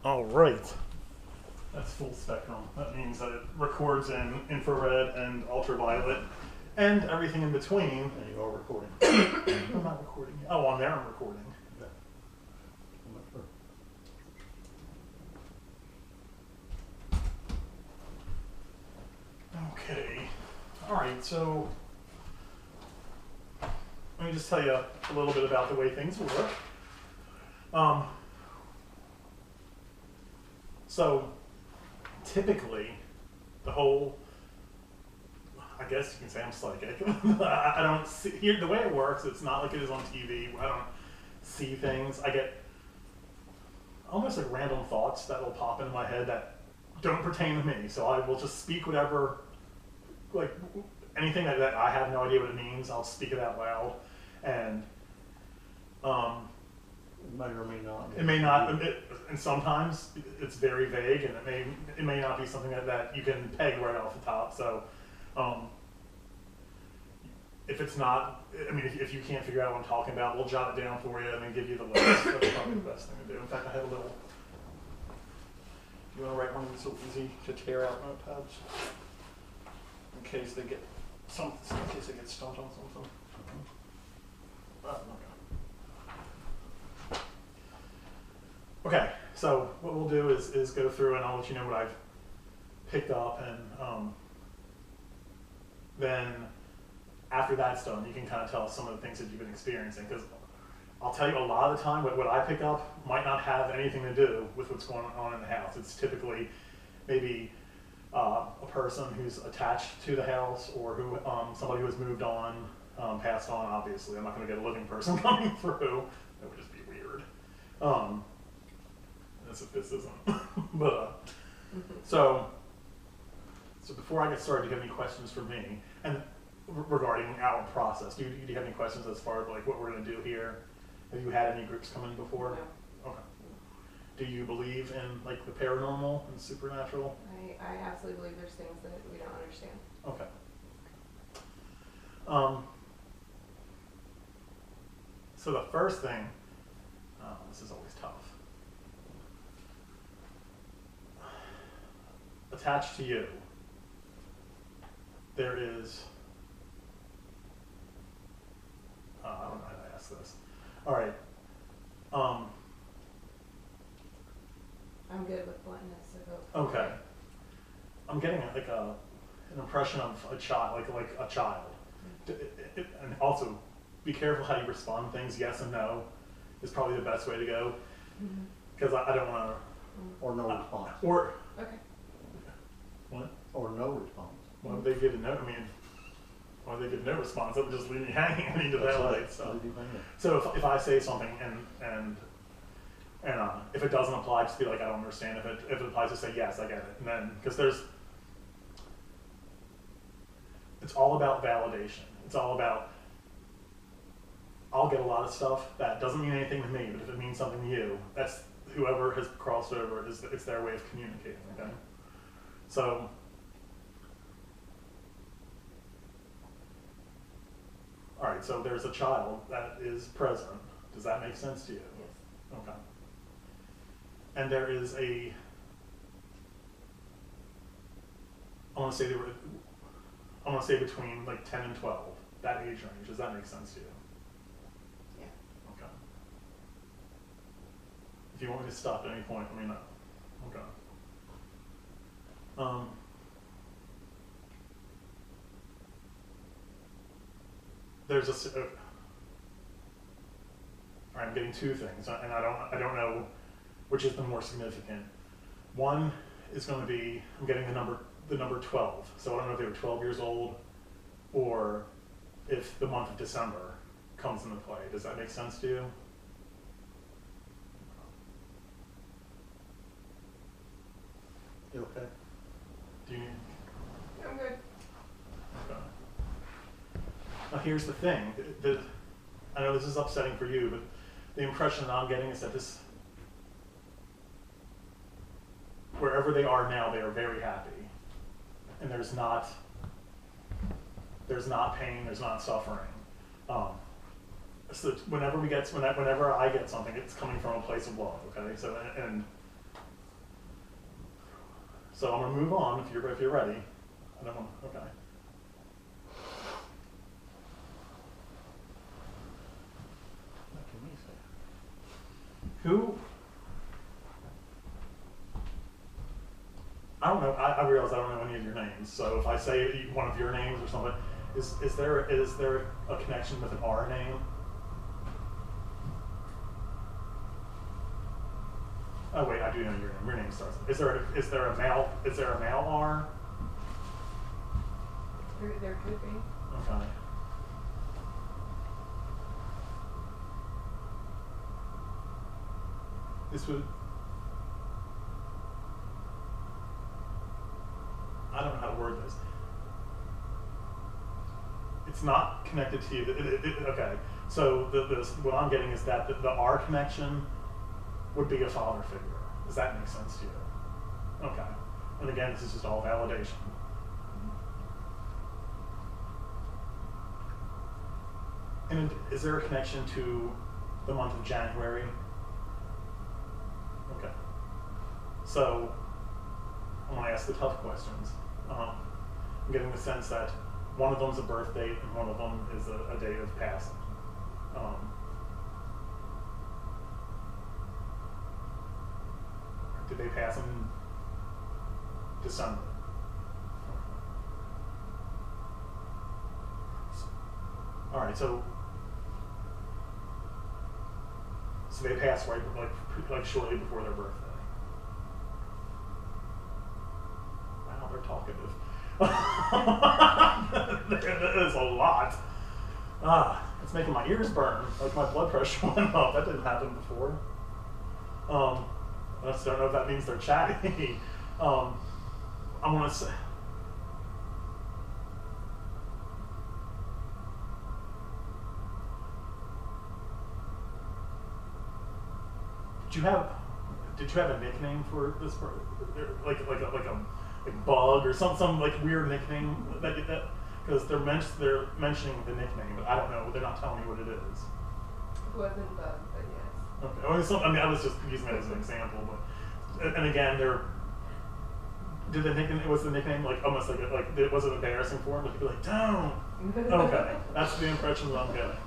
All right. That's full spectrum. That means that it records in infrared and ultraviolet and everything in between. And you are recording. I'm not recording yet. Oh, on there I'm recording. Okay. I'm not sure. Okay. All right, so let me just tell you a little bit about the way things work. So typically, the whole, I guess you can say I'm psychic. I don't see, here, the way it works, it's not like it is on TV. I don't see things. I get almost like random thoughts that will pop into my head that don't pertain to me. So I will just speak whatever, like anything that I have no idea what it means, I'll speak it out loud. And It may or may not. it may not, and sometimes it's very vague, and it may not be something that you can peg right off the top. So, if it's not, I mean, if you can't figure out what I'm talking about, we'll jot it down for you and then give you the list. That's probably the best thing to do. In fact, I have a little. You want to write one of these so easy to tear out notepads in case they get stumped on something. Okay, so what we'll do is go through and I'll let you know what I've picked up, and then after that's done, you can kind of tell us some of the things that you've been experiencing, because I'll tell you a lot of the time what I pick up might not have anything to do with what's going on in the house. It's typically maybe a person who's attached to the house, or who somebody who has moved on, passed on, obviously. I'm not going to get a living person coming through. That would just be weird. This isn't. But so before I get started, do you have any questions for me and regarding our process? Do you have any questions as far as like what we're going to do here? Have you had any groups come in before? No. Okay. Do you believe in like the paranormal and supernatural? I absolutely believe there's things that we don't understand. Okay. So the first thing, this is always tough. Attached to you, there is, I don't know how to ask this. All right. I'm good with bluntness, so go. Okay. I'm getting like an impression of a child, like a child. And also, be careful how you respond to things. Yes and no is probably the best way to go, because I don't want to. Or no response. Or Okay. what? Or no response. Well, they give no. I mean, or they give no response. That would just leave me hanging. I need to That's validate right. stuff. Leave you hanging. So if I say something and if it doesn't apply, just be like, I don't understand. If it applies, just say yes, I get it. And then, because it's all about validation. It's all about, I'll get a lot of stuff that doesn't mean anything to me, but if it means something to you, that's whoever has crossed over, it's their way of communicating, okay? So, all right, so there's a child that is present. Does that make sense to you? Yes. Okay. And there is I want to say between like 10 and 12, that age range. Does that make sense to you? Yeah. Okay. If you want me to stop at any point, let me know. Okay. There's all right, I'm getting two things, and I don't know which is the more significant. One is going to be, I'm getting the number 12. So I don't know if they were 12 years old or if the month of December comes into play. Does that make sense to you? You okay? Do you need? I'm good. Okay. Now here's the thing. I know this is upsetting for you, but the impression that I'm getting is that wherever they are now, they are very happy. And there's not pain, there's not suffering. So whenever I get something, it's coming from a place of love, okay? So, and So I'm gonna move on if you're ready. I don't want. Okay. What can we say? Who? I don't know. I realize I don't know any of your names. So if I say one of your names or something, is there a connection with an R name? Oh wait, I do know your name. Your name starts. Is there a male R? There could be. Okay. This would. I don't know how to word this. It's not connected to you. Okay. So what I'm getting is that the R connection would be a father figure. Does that make sense to you? Okay. And again, this is just all validation. And is there a connection to the month of January? Okay. So I'm going to ask the tough questions. I'm getting the sense that one of them is a birth date and one of them is a date of passing. Did they pass in December? All right, so they passed right like shortly before their birthday. Wow, they're talkative. That is a lot. It's making my ears burn. Like my blood pressure went up. That didn't happen before. I just don't know if that means they're chatty. I'm gonna say. Did you have a nickname for this? Like bug or some like weird nickname that because they're mentioning the nickname, but I don't know. They're not telling me what it is. It wasn't bug, but yes. Okay. Well, I mean, I was just using it as an example, but and again, was the nickname like almost like it wasn't embarrassing for him? Like he'd be like, "Don't." Okay, that's the impression that I'm getting.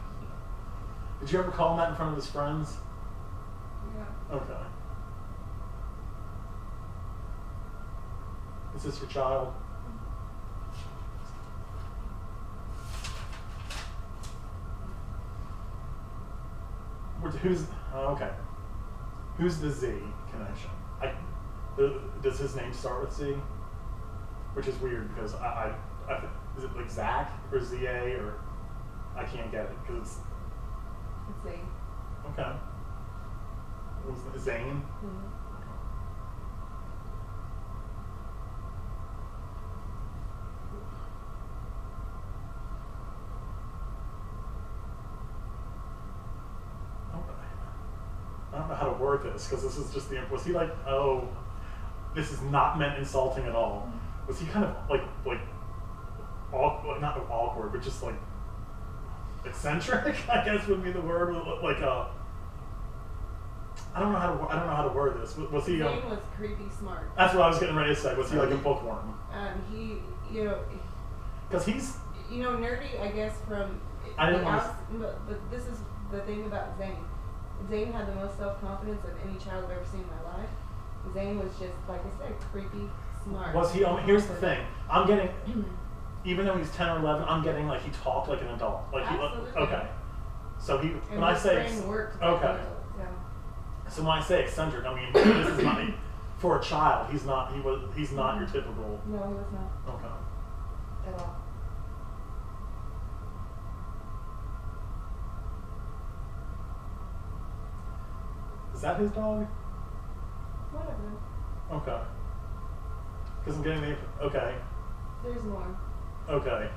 Did you ever call him that in front of his friends? Yeah. Okay. Is this your child? Okay. Who's the Z connection? Does his name start with Z? Which is weird because I is it like Zach or ZA or I can't get it because it's Z. Okay. Zane? Mm-hmm. I don't know how to word this because this is just was he like, oh, this is not meant insulting at all. Was he kind of like not awkward, but just like eccentric, I guess would be the word. Like I don't know how to word this. Was he? Zane was creepy smart. That's what I was getting ready to say. Was he like a bookworm? Because he's nerdy, I guess from. I didn't want but this is the thing about Zane. Zane had the most self-confidence of any child I've ever seen in my life. Zane was just, like I said, creepy smart. Was he? Here's the thing. I'm getting, even though he's 10 or 11, I'm getting like he talked like an adult. Like Absolutely. Okay. So he. And When I his say brain worked okay. Yeah. So when I say eccentric, I mean this is not for a child. He's not. He's not your typical. No, he was not. Okay. At all. Is that his dog? Whatever. Okay. Because I'm getting the. Okay. There's more. Okay.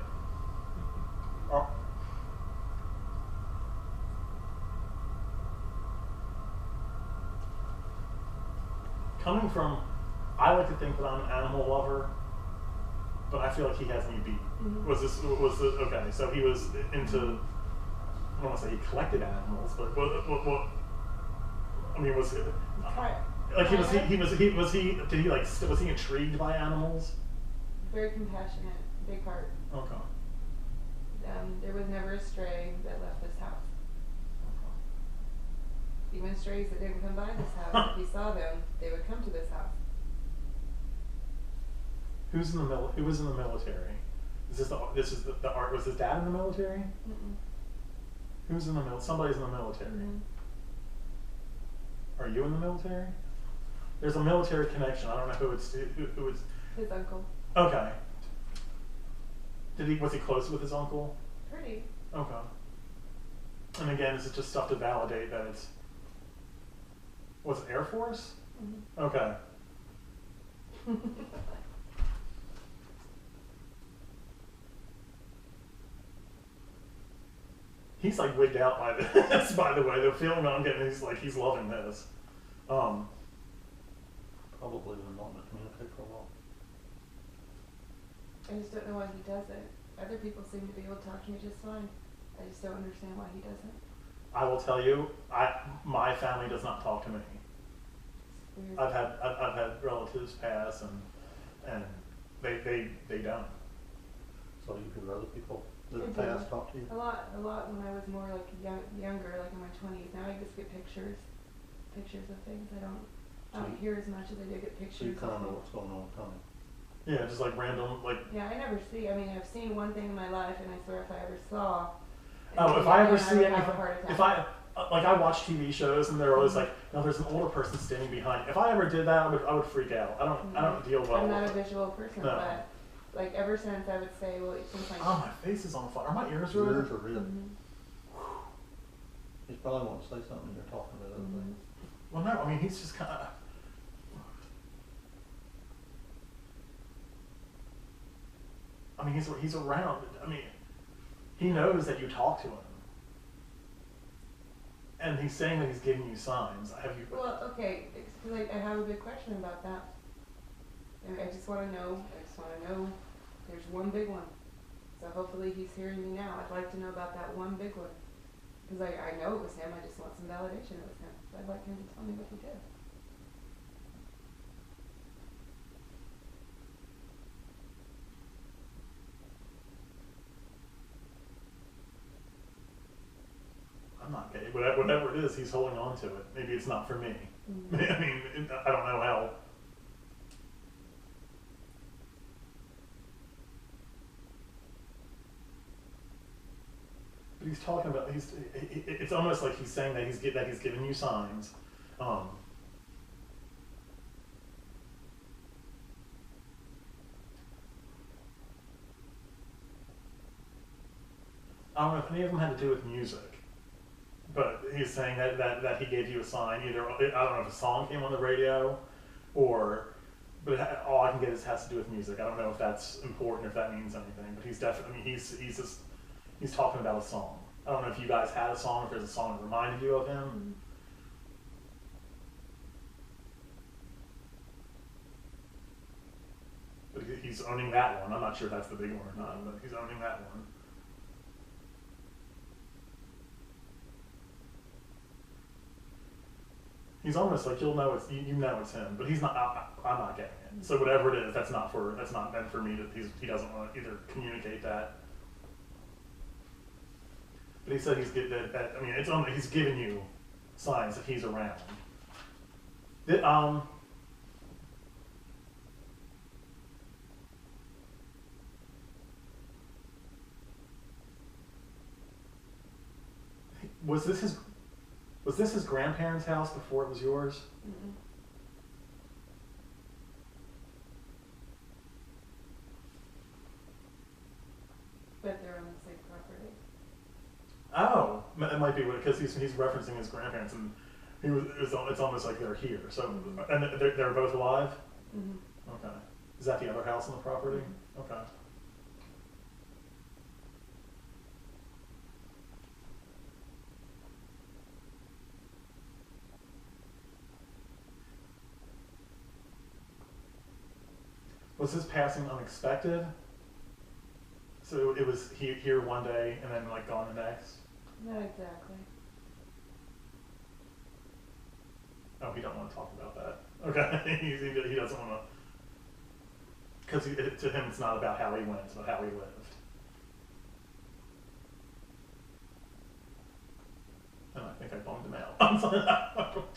Coming from, I like to think that I'm an animal lover, but I feel like he has me beat. Mm-hmm. Okay? So he was into. I don't want to say he collected animals, but what I mean was it. Like he was did he like was he intrigued by animals? Very compassionate, big heart. Okay. There was never a stray that left this house. Even strays that didn't come by this house, if he saw them, they would come to this house. Who was in the military? This is the art. Was his dad in the military? Mm-mm. Who's in the military? Somebody's in the military. Mm-hmm. Are you in the military? There's a military connection. I don't know who it's. His uncle. Okay. Was he close with his uncle? Pretty. Okay. And again, this is just stuff to validate that it's. Was it Air Force? Mm-hmm. Okay. He's like wigged out by this, by the way. The feeling I'm getting is like he's loving this. Probably been wanting to communicate for a while. I just don't know why he doesn't. Other people seem to be able to talk to me just fine. I just don't understand why he doesn't. I will tell you, my family does not talk to me. It's weird. I've had relatives pass and they don't. So you hear other people I that do. past talk to you? A lot when I was more like younger, like in my 20s. Now I just get pictures of things. I don't hear as much as I do get So pictures. you kind of of know things. what's going on with Tony. Yeah, just like random like. Yeah, I never see. I mean, I've seen one thing in my life, and I swear if I ever saw. Oh, if I ever see would anything, have a heart attack. if I like I watch TV shows and they're always like, no, there's an older person standing behind. If I ever did that, I would freak out. I don't deal well. I'm not with a visual person, No. but like ever since I would say, well, since my. Oh, my face is on fire. Are my ears red? Yours are red. Mhm. He's probably wanting to say something and you're talking about other Mhm. things. Well, no. I mean, he's just kind of. I mean, he's around. I mean, he knows that you talk to him, and he's saying that he's giving you signs. Have you? Well, okay, because I have a big question about that. And I just want to know. There's one big one. So hopefully he's hearing me now. I'd like to know about that one big one. Because I know it was him. I just want some validation it was him. So I'd like him to tell me what he did. I'm not gay. Whatever it is, he's holding on to it. Maybe it's not for me. Mhm. I mean, I don't know how. But he's talking about it's almost like he's saying that he's giving you signs. I don't know if any of them had to do with music, but he's saying that he gave you a sign. Either I don't know if a song came on the radio, or all I can get is has to do with music. I don't know if that's important, if that means anything. But he's definitely. I mean, he's talking about a song. I don't know if you guys had a song, if there's a song that reminded you of him. Mhm. But he's owning that one. I'm not sure if that's the big one or not, but he's owning that one. He's almost like you'll know it's you know it's him, but he's not. I'm not getting it. So whatever it is, that's not meant for me. He doesn't want to either communicate that. But he said he's that. I mean, it's only he's giving you signs that he's around. Was this his grandparents' house before it was yours? Mhm. But they're on the same property. Oh, it might be because he's referencing his grandparents, and it's almost like they're here. So, Mhm. and they're both alive. Mhm. Okay, is that the other house on the property? Mhm. Okay. Was his passing unexpected? So it was here one day and then like gone the next? Not exactly. Oh, he don't want to talk about that. Okay, he doesn't want to, because to him it's not about how he went, it's about how he lived. And I think I bummed him out. I'm sorry,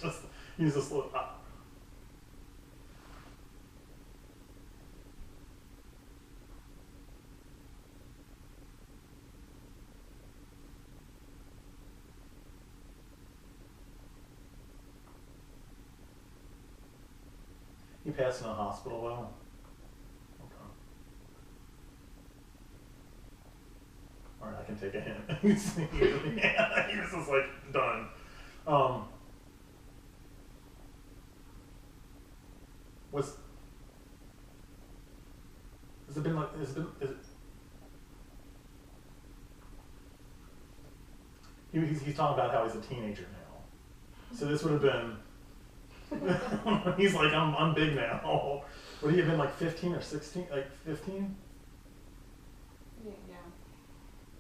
just use this little. He passed in a hospital though. Okay. Alright, I can take a hint. He was just like done. Has it been like, is it, he's talking about how he's a teenager now. So this would have been, he's like, I'm big now. Would he have been like 15 or 16? Like 15? Yeah.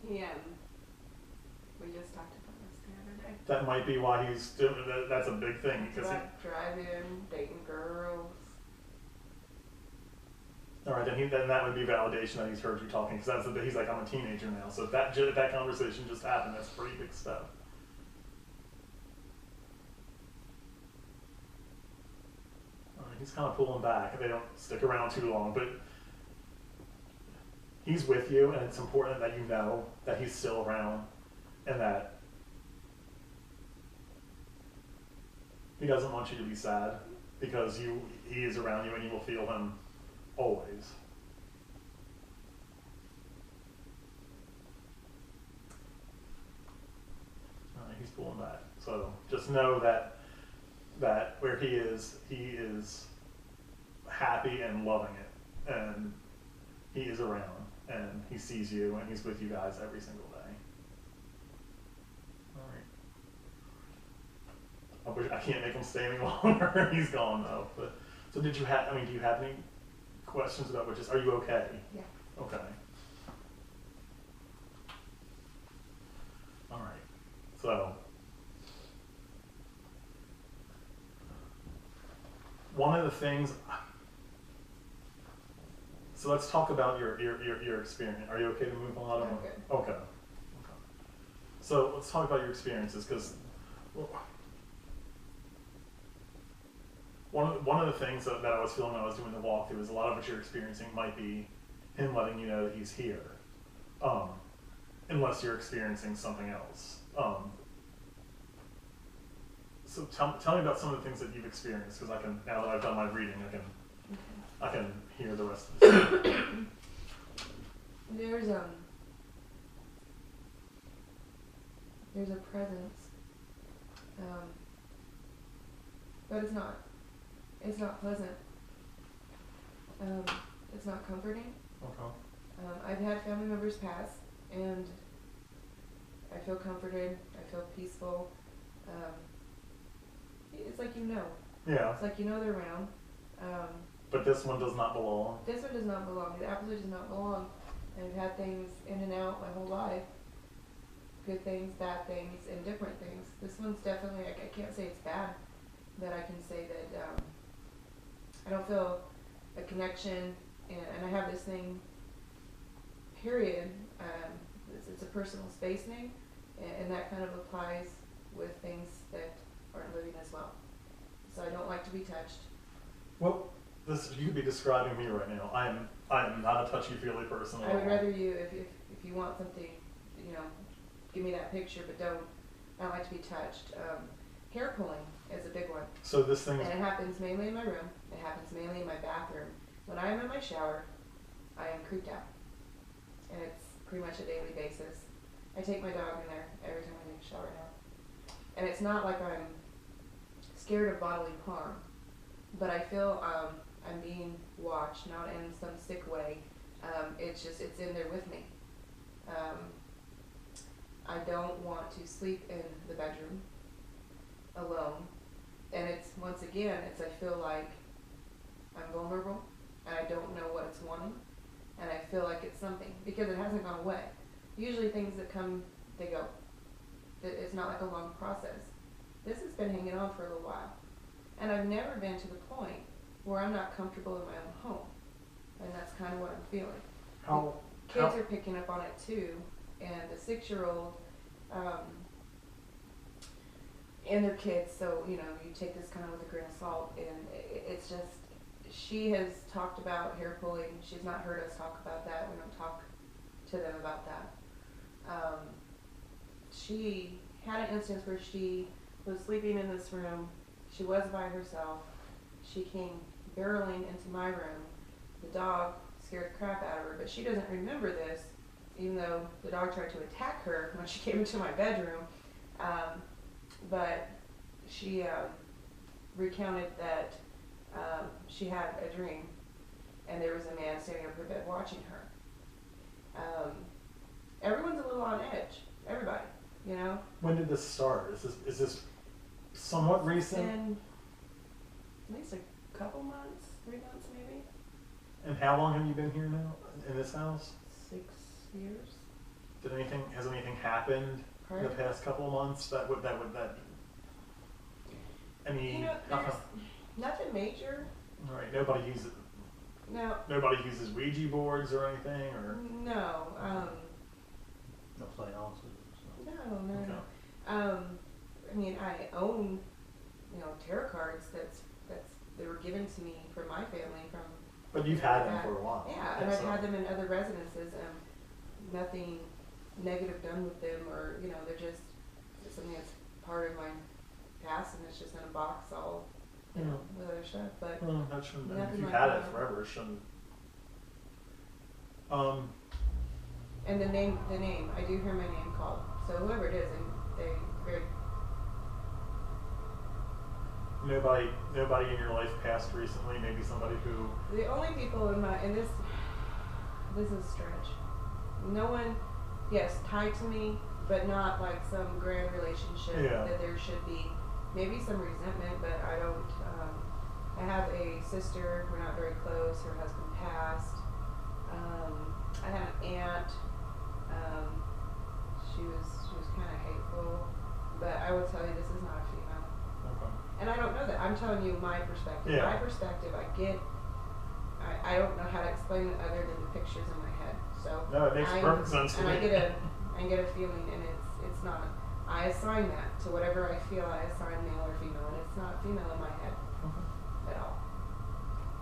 He, we just talked about this the other day. That might be why he's doing that. That's a big thing. Because driving, dating girls. All right, then that would be validation that he's heard you talking, because he's like, I'm a teenager now. So if that conversation just happened, that's a pretty big step. He's kind of pulling back. They don't stick around too long, but he's with you, and it's important that you know that he's still around, and that he doesn't want you to be sad, because he is around you, and you will feel him always. He's pulling back. So just know that where he is happy and loving it, and he is around, and he sees you, and he's with you guys every single day. All right. I can't make him stay any longer. He's gone though. But so do you have any questions about are you okay? Yeah. Okay. All right. So one of the things. So let's talk about your experience. Are you okay to move on? Okay. So let's talk about your experiences, because one of the things that I was feeling when I was doing the walkthrough is a lot of what you're experiencing might be him letting you know that he's here, unless you're experiencing something else. So tell me about some of the things that you've experienced, because now that I've done my reading, I can hear the rest of the story. There's a presence, but it's not pleasant. It's not comforting. Okay. I've had family members pass, and I feel comforted. I feel peaceful. It's like Yeah. It's like they're around. But this one does not belong. This one does not belong. It absolutely does not belong. I've had things in and out my whole life. Good things, bad things, and different things. This one's definitely, I can't say it's bad, but I can say that I don't feel a connection, and I have this thing, period. It's a personal space thing, and that kind of applies with things that aren't living as well. So I don't like to be touched. Well, you could be describing me right now. I am not a touchy-feely person at all. I would rather you, if you want something, give me that picture, but I don't like to be touched. Hair pulling is a big one. So this thing. And it happens mainly in my room. It happens mainly in my bathroom. When I am in my shower, I am creeped out, and it's pretty much a daily basis. I take my dog in there every time I take a shower now, and it's not like I'm scared of bodily harm, but I feel I'm being watched, not in some sick way. It's in there with me. I don't want to sleep in the bedroom alone, and once again, I feel like I'm vulnerable, and I don't know what it's wanting, and I feel like it's something, because it hasn't gone away. Usually things that come, they go. It's not like a long process. This has been hanging on for a little while, And I've never been to the point where I'm not comfortable in my own home. And that's kind of what I'm feeling. Kids are picking up on it too. And the 6-year-old, and their kids, so, you take this kind of with a grain of salt. And it's just, she has talked about hair pulling. She's not heard us talk about that. We don't talk to them about that. She had an instance where she was sleeping in this room. She was by herself. She came barreling into my room. The dog scared the crap out of her, but she doesn't remember this, even though the dog tried to attack her when she came into my bedroom. But she recounted that she had a dream, and there was a man standing over her bed watching her. Everyone's a little on edge. Everybody, When did this start? Is this somewhat recent? It's been at least a couple months, 3 months maybe. And how long have you been here now in this house? 6 years. Has anything happened in the past couple of months that would I mean, there's nothing major. right? Nobody uses No. Nobody uses Ouija boards or anything, or No. No seances or something. No. Okay. I mean, I own, tarot cards they were given to me from my family from. But you've had them for a while. Yeah, and I've had them in other residences, and nothing negative done with them, or they're just something that's part of my past, and it's just in a box all with other stuff. But that shouldn't. If nothing you've like had that. it forever, it shouldn't. And the name, I do hear my name called. So whoever it is, they very. Nobody in your life passed recently. Maybe somebody who. The only people in this is a stretch. No one, yes, tied to me, but not like some grand relationship that there should be. Maybe some resentment, but I don't. I have a sister. We're not very close. Her husband passed. I had an aunt. She was kind of hateful, but I will tell you, this is not a female. Okay. And I don't know that. I'm telling you my perspective. Yeah. My perspective, I don't know how to explain it other than the pictures in my head. So No, it makes perfect sense to and me. I get a feeling, and it's not. I assign that to whatever I feel. I assign male or female, and it's not female in my head at all.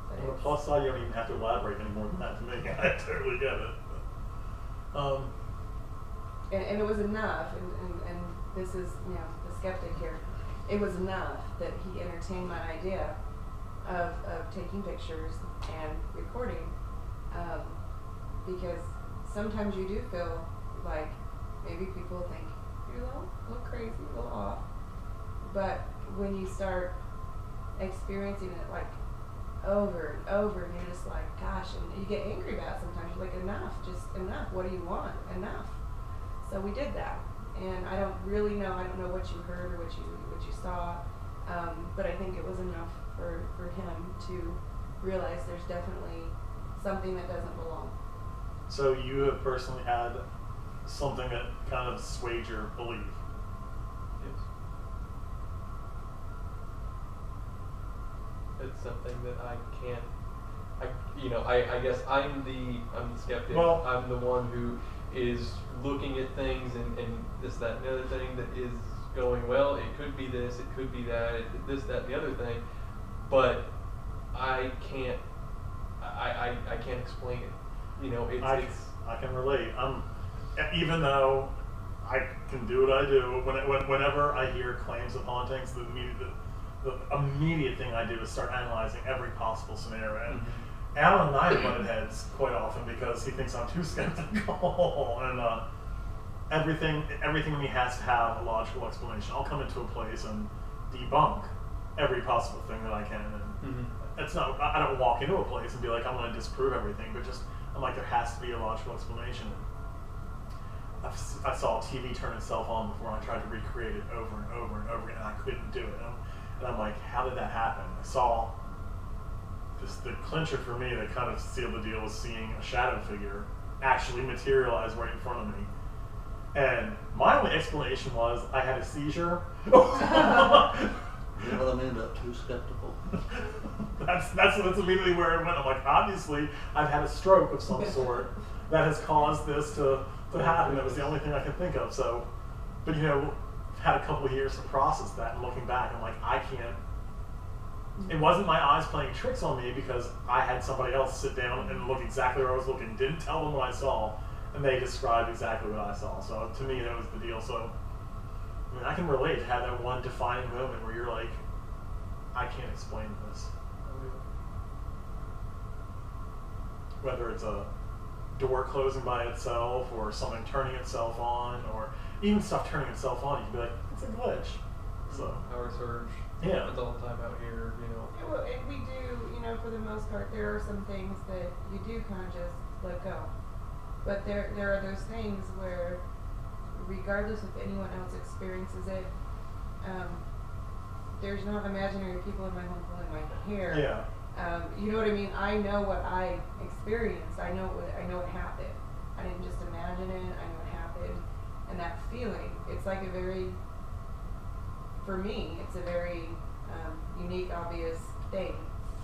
But On the it's- plus side, you don't even have to elaborate any more than that to me. I totally get it. But, and it was enough, and this is the skeptic here. It was enough that he entertained my idea of taking pictures and recording, because sometimes you do feel like maybe people think you're a little crazy, a little off, but when you start experiencing it like over and over, and you're just like, gosh, and you get angry about it sometimes. You're like, enough, just enough. What do you want? Enough. So we did that, and I don't really know. I don't know what you heard or what you saw, but I think it was enough for him to realize there's definitely something that doesn't belong. so you have personally had something that kind of swayed your belief. Yes. It's something that I can't. I guess I'm the skeptic. Well- I'm the one who is looking at things and this, that, and the other thing that is going, well, it could be this, it could be that, this, that, and the other thing, but I can't explain it. I can relate. Even though I can do what I do, whenever I hear claims of hauntings, the immediate thing I do is start analyzing every possible scenario. And Alan and I have butted heads quite often because he thinks I'm too skeptical, and everything in me has to have a logical explanation. I'll come into a place and debunk every possible thing that I can, and it's not. I don't walk into a place and be like, I'm going to disprove everything, but just I'm like, there has to be a logical explanation. I saw a TV turn itself on before, and I tried to recreate it over and over and over again, and I couldn't do it. And I'm like, how did that happen? I saw just the clincher for me that kind of sealed the deal was seeing a shadow figure actually materialize right in front of me. And my only explanation was I had a seizure. You know what I mean about too skeptical? That's immediately where it went. I'm like, obviously, I've had a stroke of some sort that has caused this to happen. That was the only thing I could think of. So, but you know, I've had a couple of years to process that, and looking back, I'm like, I can't. It wasn't my eyes playing tricks on me because I had somebody else sit down and look exactly where I was looking, didn't tell them what I saw, and they described exactly what I saw. So to me, that was the deal. So, I mean, I can relate to have that one defining moment where you're like, I can't explain this. Whether it's a door closing by itself or something turning itself on or even stuff turning itself on, you can be like, it's a glitch. So Power surge. Yeah. Happens all the time out here, you know. Yeah, well, and we do, you know, for the most part, there are some things that you do kind of just let go. But there are those things where, regardless if anyone else experiences it, there's not imaginary people in my home pulling my hair. yeah. You know what I mean? I know what I experienced. I know what happened. I didn't just imagine it. I know what happened. And that feeling, it's like a very, for me, it's a very unique, obvious thing.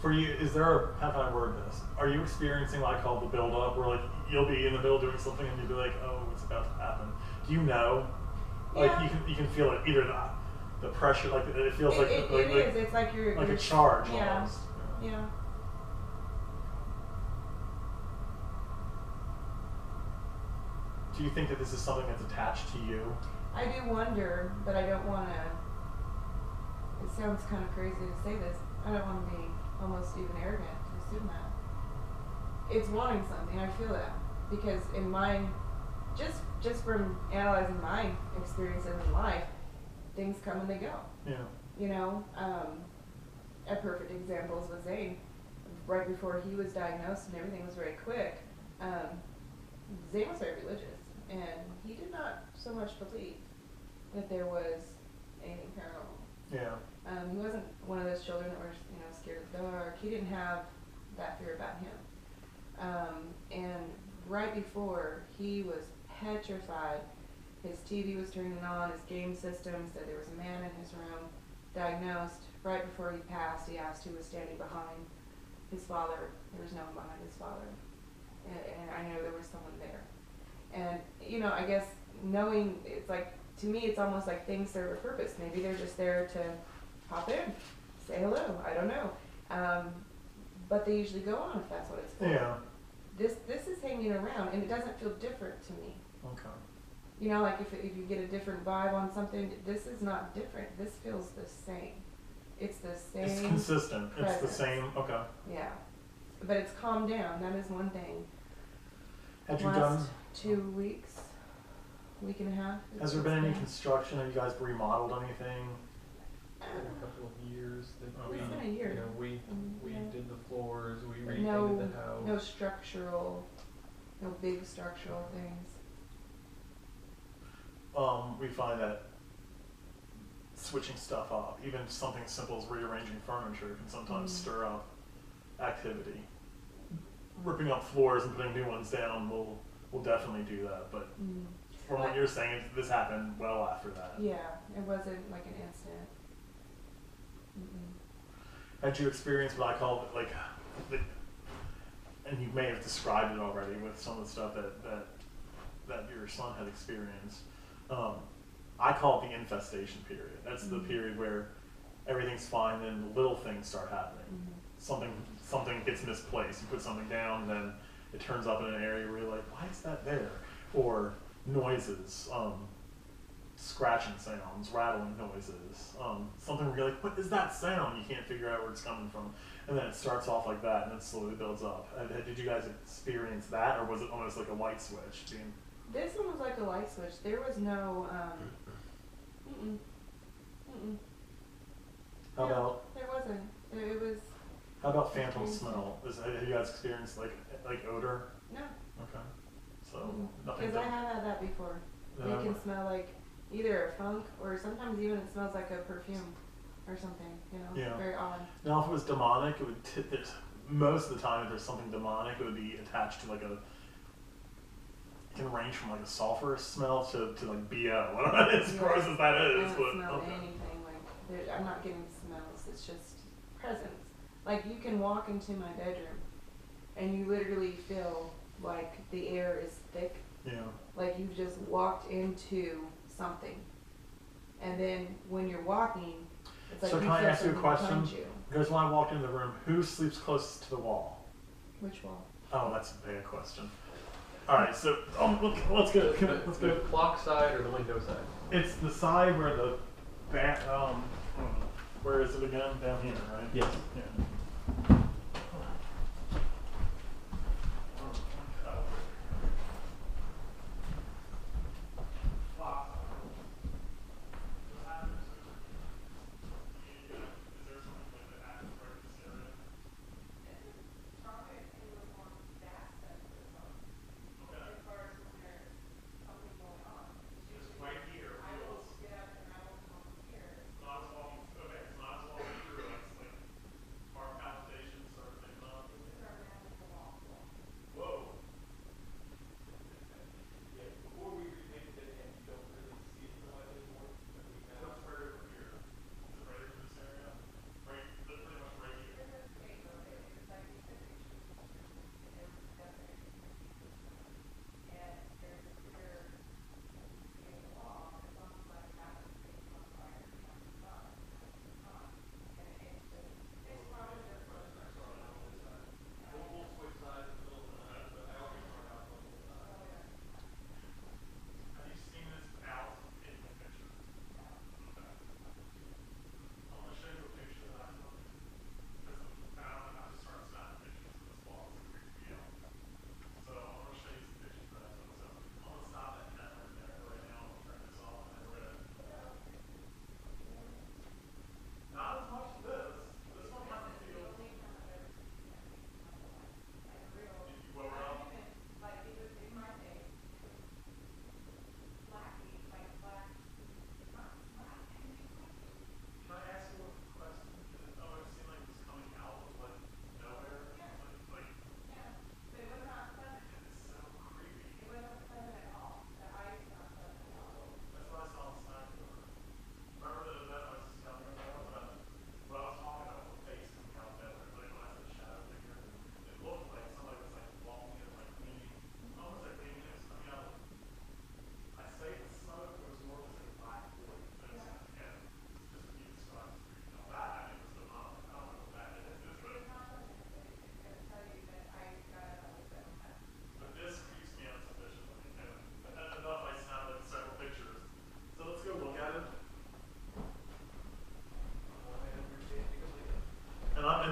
For you, is there a, how can I word this? Are you experiencing what I call the build up, where like you'll be in the middle doing something and you'll be like, oh, it's about to happen. Do you know? Like Yeah. you can feel it, either the pressure, like it feels like It like is. It's like you're a charge yeah. almost. Yeah. Do you think that this is something that's attached to you? I do wonder, but I don't want to. It sounds kind of crazy to say this. I don't want to be almost even arrogant to assume that. It's wanting something. I feel that because in my, just from analyzing my experiences in life, things come and they go. Yeah. You know, a perfect example is with Zane. Right before he was diagnosed and everything was very quick, Zane was very religious, and he did not so much believe that there was anything paranormal. Yeah. He wasn't one of those children that were, you know, scared of the dark. He didn't have that fear about him. And right before, he was petrified. His TV was turning on, his game system said there was a man in his room, diagnosed. Right before he passed, he asked who was standing behind his father. There was no one behind his father. And I know there was someone there. And, you know, I guess knowing, it's like, to me, it's almost like things serve a purpose. Maybe they're just there to pop in, say hello, I don't know. But they usually go on if that's what it's for. Yeah. This is hanging around, and it doesn't feel different to me. Okay. You know, like if you get a different vibe on something, this is not different. This feels the same. It's the same. It's consistent. It's the presence. same. Okay. Yeah. But it's calmed down. That is one thing. Had you Last done? 2 weeks, week and a half. Has there been any construction? Have you guys remodeled anything? In a couple of years that It's been a year. you know, we Yeah. did the floors, we But repainted the house. no structural, no big structural things. We find that switching stuff up, even something as simple as rearranging furniture, can sometimes stir up activity. Ripping up floors and putting new ones down will definitely do that. But from what you're saying, this happened well after that. Yeah, it wasn't like an instant. Had you experienced what I call like, and you may have described it already with some of the stuff that your son had experienced. I call it the infestation period. That's the period where everything's fine, then little things start happening. Something gets misplaced. You put something down, and then it turns up in an area where you're like, why is that there? Or noises, scratching sounds, rattling noises, something where you're like, what is that sound? You can't figure out where it's coming from. And then it starts off like that, and then slowly builds up. Did you guys experience that, or was it almost like a light switch? This one was like a light switch. There was no, How about there wasn't. It was, how about phantom smell? Have you guys experienced like odor? no. Okay, so nothing. Because I have had that before. No. It can smell like either a funk or sometimes even it smells like a perfume or something, you know, Yeah. very odd. Now, if it was demonic, it would. Most of the time, if there's something demonic, it would be attached to like a. It can range from like a sulfurous smell to like BO. As gross as that I is, don't but smell okay. anything like, I'm not getting smell it's just presence. Like you can walk into my bedroom and you literally feel like the air is thick. Yeah. Like you've just walked into something. And then when you're walking, it's like So you can I feel ask you a something question? behind you. Because when I walk into the room, who sleeps closest to the wall? Which wall? Oh, that's a bad question. All right, so let's go. Let's The go. clock side or the window side? It's the side where the back. Where is it again? Down here, right? Yes. Yeah.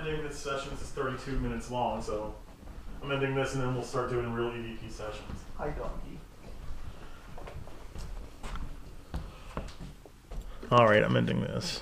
Ending this session. This is 32 minutes long, so I'm ending this and then we'll start doing real EVP sessions. Hi, donkey. All right, I'm ending this.